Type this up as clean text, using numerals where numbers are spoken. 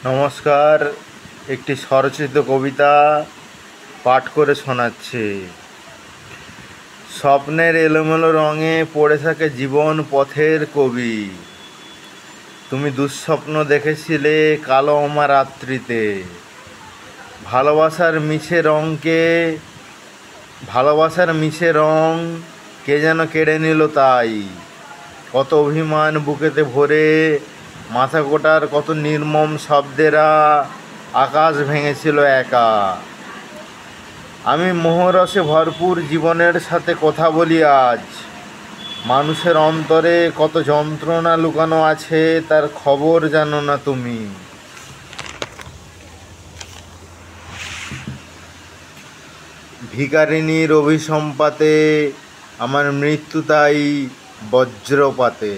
নমস্কার। একটি স্বরচিত কবিতা পাঠ করে শোনাচ্ছি। স্বপ্নের এলোমেলো রঙে পড়ে থাকে জীবন পথের কবি। তুমি দুঃস্বপ্ন দেখেছিলে কালো আমার রাত্রিতে। ভালোবাসার মিশে রং কে যেন কেড়ে নিল তাই। কত অভিমান বুকেতে ভরে, মাথা গোটার কত নির্মম শব্দেরা আকাশ ভেঙেছিল একা। আমি মোহরসে ভরপুর জীবনের সাথে কথা বলি আজ। মানুষের অন্তরে কত যন্ত্রণা লুকানো আছে তার খবর জানো না তুমি। ভিখারিনীর অভিসম্পাতে আমার মৃত্যু তাই বজ্রপাতে।